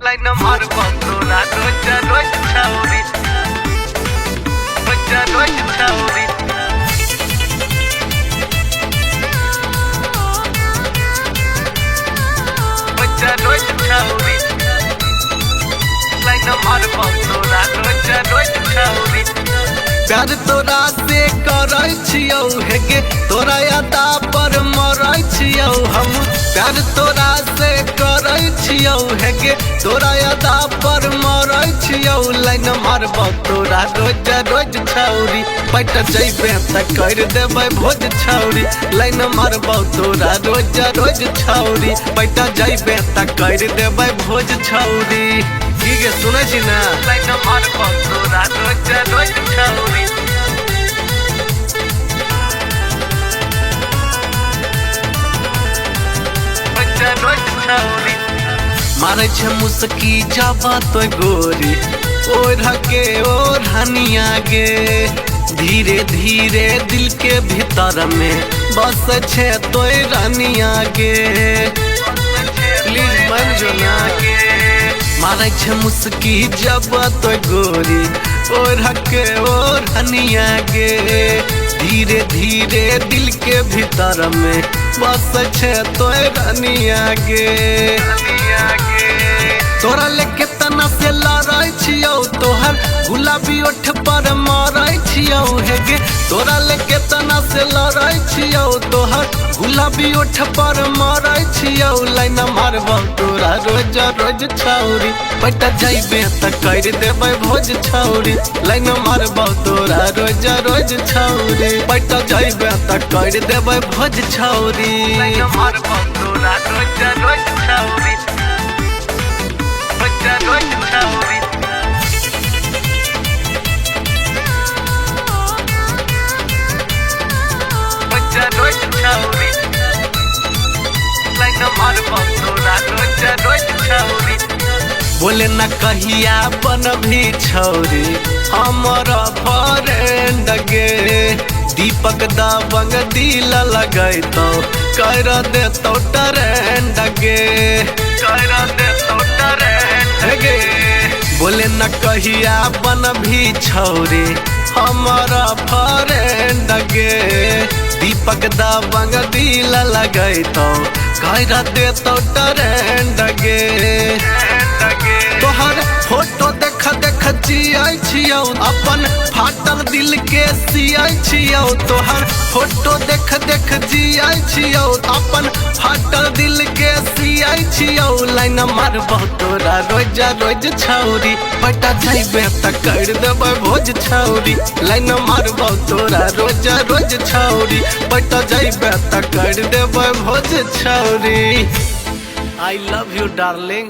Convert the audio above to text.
Like no matter what, no, I do it, tell me. But I do it, tell me. But I do it, tell me. Like no matter what, no, I do it, tell me. प्यार तोरा से करै छियौ हेगे तोरा यादा पर मरै छियौ हम प्यार तोरा से करै छियौ हेगे तोरा यादा पर मरै छियौ लाइन मारबौ तोरा रोज रोज छौरी पैट जइबे त कर देबै भोज छौरी लाइन मारबौ तोरा रोज रोज छौरी पैट जइबे त कर देबै भोज छौरी ठीक है सुनै छी ना लाइन मारबौ तोरा रोज रोज छौरी मारे छे मुस्की जाबा तो गोरी ओढ़ के ओढ़निया गे धीरे धीरे दिल के भीतर में बस छे तो रानिया गे प्लीज बन जो ना गे मारे छे मुस्की जाबा तो गोरी ओढ़ के ओढ़निया गे धीरे धीरे दिल के भीतर में बस छे तो रानिया गे तोरा लेके तना से लड़ाई छियौ तोहर गुलाबी ओठ पर मारै छियौ हेगे तोरा लेके तना से लड़ाई छियौ तोहर गुलाबी ओठ पर मारै छियौ लाइन मारबौ तोरा रोज रोज छौरी पैट जइबे त कर देबै भोज छौरी लाइन मारबौ तोरा रोज रोज छौरी पैट जइबे त कर देबै भोज छौरी लाइन मारबौ तोरा रोज रोज छौरी बोले न कहिया बन भी छौरी हमर फ्रेंड गे दीपक दबंग दिल लगैतौ कर देतौ ट्रेंड गे कर देतौ ट्रेंड गे बोले न कहिया बन भी छौरी हमर फ्रेंड गे दीपक दबंग दिल लगैतौ कर देतौ ट्रेंड गे तोहर फोटो देख देख जियै छियौ अपन फाटल दिल के सियै छियौ तोहर फोटो देख देख जियै छियौ अपन फाटल दिल के सियै छियौ लाइन मारबौ तोरा रोज रोज छौरी पैट जइबे त कर देबै भोज छौरी लाइन मारबौ तोरा रोज रोज छौरी पैट जइबे त कर देबै भोज छौरी I love you darling